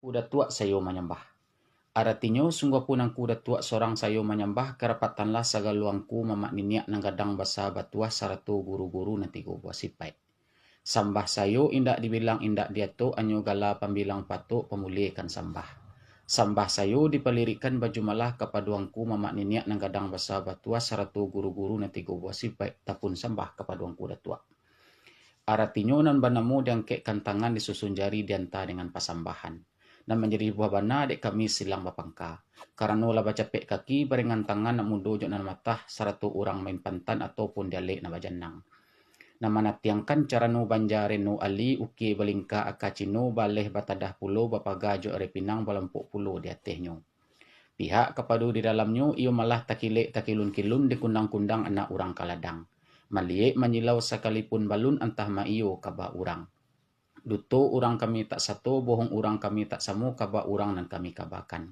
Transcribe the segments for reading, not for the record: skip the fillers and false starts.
Kuda tua sayo menyembah. Aratinya sungguh punang kuda tua seorang sayo menyembah kerapatanlah sagaluangku mamak niniak nanggadang basa batuah saratu guru-guru nanti go buah sipai. Sambah sayo indak dibilang indak dia to anyo gala pambilang pato pemulihkan sambah. Sambah sayo dipelirikan baju malah kepaduangku mamak niniak nanggadang basa batuah saratu guru-guru nanti go buah sipai tapun sambah kepaduangku datua. Aratinya nan banamu diangketkan tangan disusun jari dianta dengan pasambahan. Dan menjadi buah bana dek kami silang bapangka. Karena lah baca pek kaki barengan tangan nak mudo jok nan matah saratu orang main pantan ataupun dialek na bajanang. Nama natiangkan cara nu banjare nu ali uki balingka akacino baleh batadah pulo bapaga jok repinang balampuk pulo di atehnya. Pihak kepadu di dalamnya ia malah takilek takilun-kilun di kundang-kundang anak orang kaladang. Maliek menyilau sekalipun balun antah maiyo kaba urang. Duto urang kami tak satu, bohong urang kami tak samu kaba urang nan kami kabakan.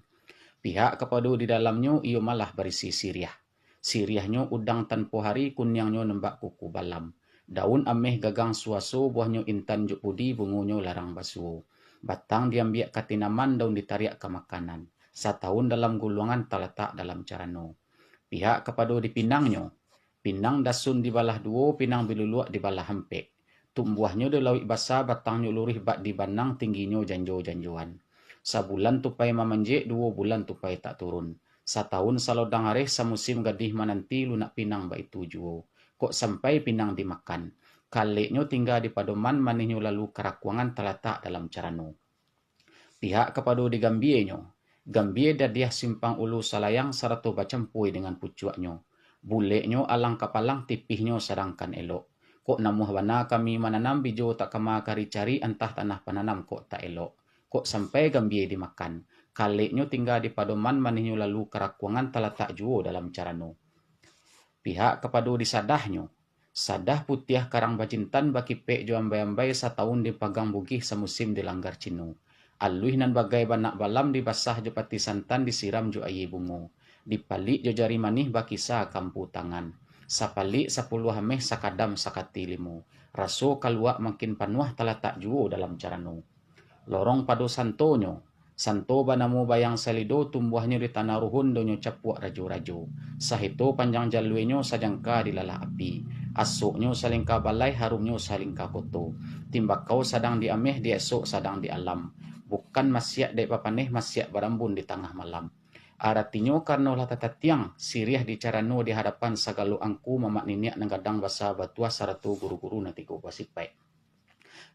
Pihak kepadu di dalamnya ia malah berisi siriah. Siriahnya udang tanpo hari kunyangnya nembak kuku balam. Daun ameh gagang suaso buahnya intan juk pudi bungunyo larang basuo. Batang diambiak katinaman daun ditariak ke makanan. Setahun dalam gulungan terletak dalam carano. Pihak kepadu di pinangnya. Pinang dasun di balah duo, pinang biluluak di balah hempek. Tumbuhnya di lawik basah, batangnya lurih bak di banang, tingginya janjo-janjoan. Sabulan tupai mamanjek, 2 bulan tupai tak turun. Setahun salodang areh, samusim gadih mananti lunak pinang ba itu juo. Kok sampai pinang dimakan. Kaleknya tinggal di padoman, manihnya lalu kerakwangan terletak dalam carano. Pihak kepadu di Gambie-nyo. Gambie dadiah simpang ulu salayang saratu bacampui dengan pucuaknya. Buleknyo alang kapalang tipihnya sedangkan elok. Kok namuh bana kami menanam bijo tak kama kari cari entah tanah penanam kok tak elok. Kok sampai Gambie dimakan. Kaleknyo tinggal di padoman manihnya lalu kerakwangan terletak juo dalam carano. Pihak kepadu di sadahnya. Sadah putiah karang bajintan baki pek jo ambai-ambai setahun dipagang bugih semusim dilanggar cino. Aluih nan bagai banak balam dibasah jo pati santan disiram jo ayi bungo. Dipalik jo jari manih baki sa kampu tangan. Sapalik 10 hameh sakadam sakati limu. Raso kaluak makin panuah talatak juo dalam carano. Lorong padu santonyo. Santo banamu bayang salido tumbuhnya di tanah ruhun donyo capuak rajo-rajo. Sahito panjang jaluenyo sajangka di lala api. Asuknyo salingka balai harumnyo salingka koto. Timbakau sadang di ameh di esok sadang di alam. Bukan masyak dek papaneh masyak barambun di tengah malam. Aratinyo karena ulah tatatiang siriah di carano di hadapan sagalo angku mamak niniak nanggadang basa batua saratu guru-guru nanti ko pasipai.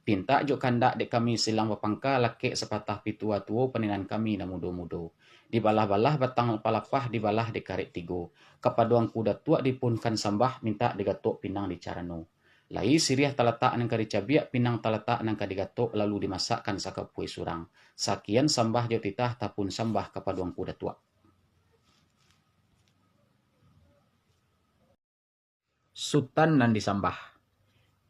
Pinta jo kandak dek kami silang bapangka lake sepatah pitua tuo peninan kami na mudo-mudo. Di balah-balah batang palapah di balah di karet tigo. Kepaduang kuda tua dipunkan sambah minta digatok pinang di carano. Lai siriah talatak nang kadicabiak pinang talatak nang kadigatok lalu dimasakkan sakapui surang. Sakian sambah jo titah tapun sambah kepaduang kuda tua. Sultan nan disambah.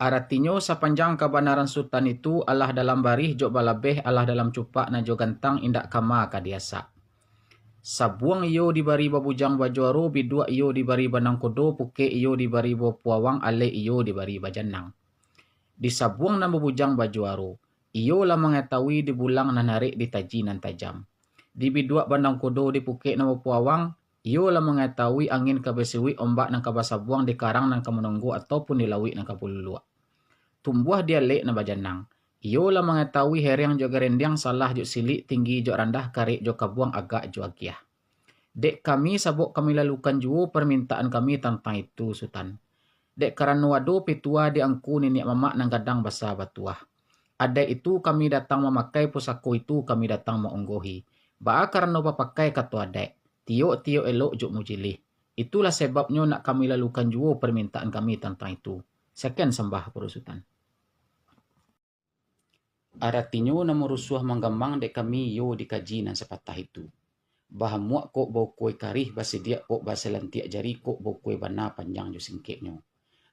Aratinya sepanjang kebenaran sultan itu Allah dalam barih jok balabeh Allah dalam cupak na jo gantang indak kama kadiasa. Sabuang iyo dibari babujang bajuaro bidua iyo dibari banang kodo puke iyo dibari puawang ale iyo dibari bajanang. Di sabuang na babujang bajuaro iyo lah mengetahui di bulang na narik di taji nan tajam. Di bidua banang kodo di puke na puawang iyo lah mengetahui angin kabesiwi ombak nang kabasabuang di karang nang kamenunggu ataupun di lawik nang kapululua. Tumbuh dia lek na bajanang. Iyo lah mengetahui herang jo gerendiang salah jo silik tinggi jo rendah karik jo kabuang agak jo agiah. Dek kami sabuk kami lalukan juo permintaan kami tentang itu sultan. Dek karena wado petua di angku nenek mamak nang gadang basa batuah. Ada itu kami datang memakai pusako itu kami datang mengunggohi. Ba karena pakai katu adek. Tio elok juk mujilih. Itulah sebabnya nak kami lalukan juo permintaan kami tentang itu. Sekian sembah perusutan. Aratinyo na murusuah manggambang dek kami yo dikaji nan sepatah itu. Bahamuak kok bau kue karih basi dia kok basi lantiak jari kok bau kue bana panjang jo singkeknyo.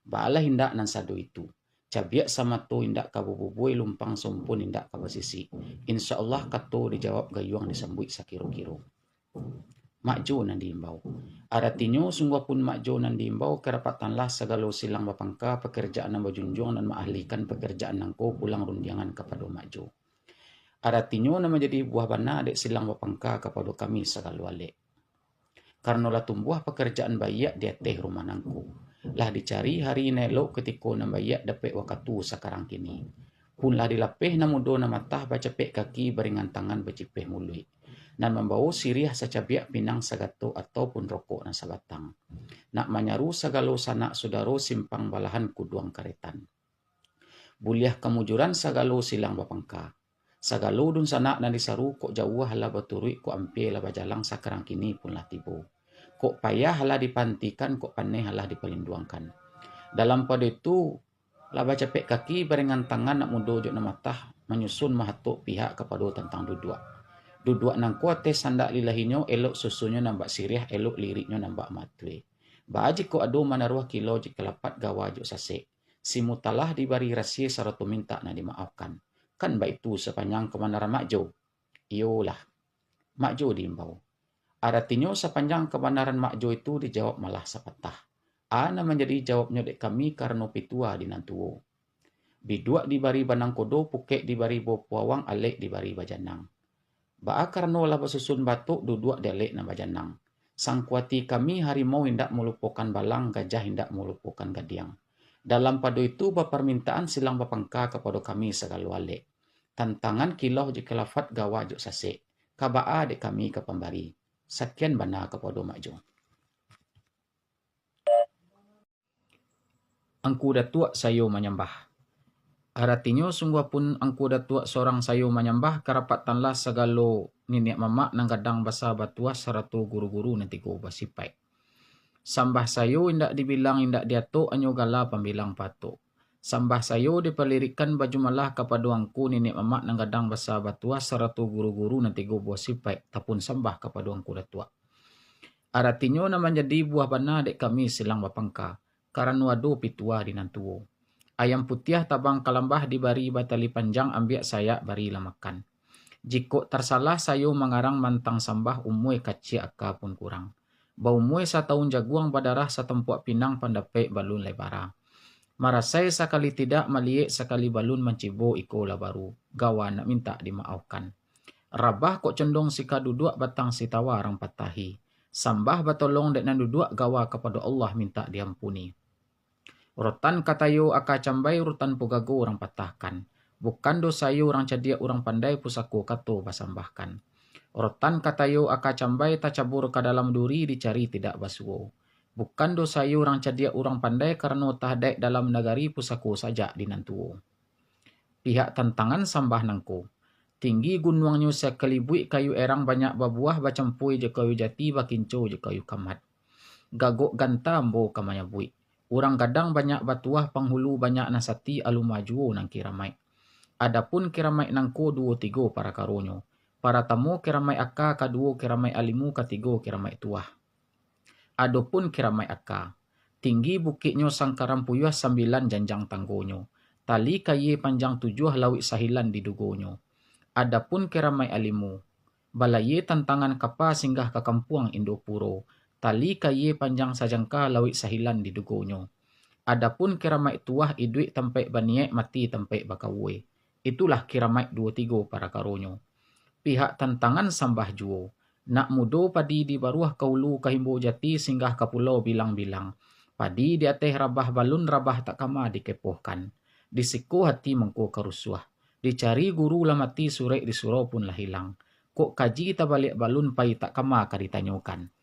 Baalah hindak nan sado itu. Cabiak sama to hindak kabububui lumpang sumpun hindak kabasisi. Insya Allah kato dijawab gayuang disambuit sakiro-kiro. Makjo nan diimbau. Aratinyo sungguh pun makjo nan diimbau kerapatanlah segala silang bapangka pekerjaan nan bajunjung dan maahlikan pekerjaan nangko pulang rundiangan kepada makjo. Aratinyo na menjadi buah bana dek silang bapangka kepada kami segala wale. Karena lah tumbuh pekerjaan bayak di atas rumah nangku. Lah dicari hari nelok ketika na bayak dapat wakatu sekarang kini. Pun lah dilapeh na mudo na matah bacepek kaki beringan tangan bacipeh mului. Dan membawa siriah sacabiak pinang sagato ataupun rokok na sabatang. Nak manyaru sagalo sanak saudaro simpang balahan kuduang karetan. Buliah kemujuran sagalo silang bapangka. Sagalo dun sanak na disaru kok jauh hala baturui kok ampe la bajalang sakarang kini pun lah tibo. Kok payah hala dipantikan kok paneh hala dipelinduangkan. Dalam pada itu lah bacepek kaki barengan tangan nak mudo jok na matah menyusun mahatuk pihak kepada tentang duduk. Duduk nang kuate sandak lilahinyo elok susunya nambak sirih elok liriknya nambak matwe. Baji ko ado manaruah kilo jika lapat gawa jok sasek. Si mutalah dibari rahasia saratu minta na dimaafkan. Kan baik itu sepanjang kebenaran makjo. Iyolah, makjo diimbau. Artinya sepanjang kebenaran makjo itu dijawab malah sepatah. Ana menjadi jawabnya dek kami karena pitua dinantuo. Bidua dibari banang kodo pukek dibari bo puawang alek dibari bajanang. Baa karena lah basusun batuk duduk delek na bajanang. Sang kuati kami harimau hendak melupakan balang, gajah hendak melupakan gadiang. Dalam padu itu permintaan silang bapangka kepada kami segala wale. Tantangan kilau jika lafat gawa juk sasek. Kabaa dek kami ke pembari. Sekian bana kepada makjo. Angku datua sayo menyembah. Artinya sungguh pun angku datua seorang sayo menyembah karapat tanlah segalo niniak mamak nang kadang basa batua saratu guru-guru nanti ko basipai. Sambah sayo indak dibilang indak diato anyo gala pambilang pato. Sambah sayo dipelirikan baju malah kepada angku niniak mamak nang kadang basa batua saratu guru-guru nanti ko basipai tapun sambah kepada angku datua. Artinya na menjadi buah bana dek kami silang bapangka. Karena wado pitua dinantuo. Ayam putih tabang kalambah dibari batali panjang ambiak saya bari lamakan. Jiko tersalah sayo mengarang mantang sambah umue kaci aka pun kurang. Bau umue satahun jaguang badarah satempuak pinang pandape balun lebara. Marasai sekali tidak maliek sekali balun mencibo iko labaru. Gawa nak minta dimaafkan. Rabah kok condong sika duduk batang sitawa orang patahi. Sambah batolong dek nan duduk gawa kepada Allah minta diampuni. Rotan katayo aka cambai rutan pugago orang patahkan. Bukan dosayo orang cadia orang pandai pusako kato basambahkan. Rotan katayo aka cambai tacabur ke dalam duri dicari tidak basuo. Bukan dosayo orang cadia orang pandai karena tahdek dalam nagari pusako saja dinantuo. Pihak tantangan sambah nangko. Tinggi gunungnya sekelibui kayu erang banyak babuah bacampui je kayu jati bakinco je kayu kamat. Gagok ganta ambo kamanya bui. Urang kadang banyak batuah penghulu banyak nasati alu majuo nang kiramai. Adapun kiramai nangko 2-3 para karonyo. Para tamu kiramai aka kaduo kiramai alimu katigo kiramai tuah. Adapun kiramai aka. Tinggi bukitnyo sangkaram puyuh 9 janjang tanggonyo. Tali kaye panjang 7 lawik sahilan didugonyo. Adapun kiramai alimu. Balaye tantangan kapa singgah ke kampuang Indopuro. Tali kaye panjang sajangka lawik sahilan didugonyo. Adapun kiramai tuah iduik tempe baniek mati tempe bakawue. Itulah kiramai 2-3 para karonyo. Pihak tantangan sambah juo. Nak mudo padi di baruah kaulu kahimbo jati singgah ke pulau bilang-bilang. Padi di ateh rabah balun rabah tak kama dikepohkan. Disiku hati mengko kerusuah. Dicari guru lamati surek di surau pun lah hilang. Kok kaji tabalik balun pai tak kama kaditanyokan.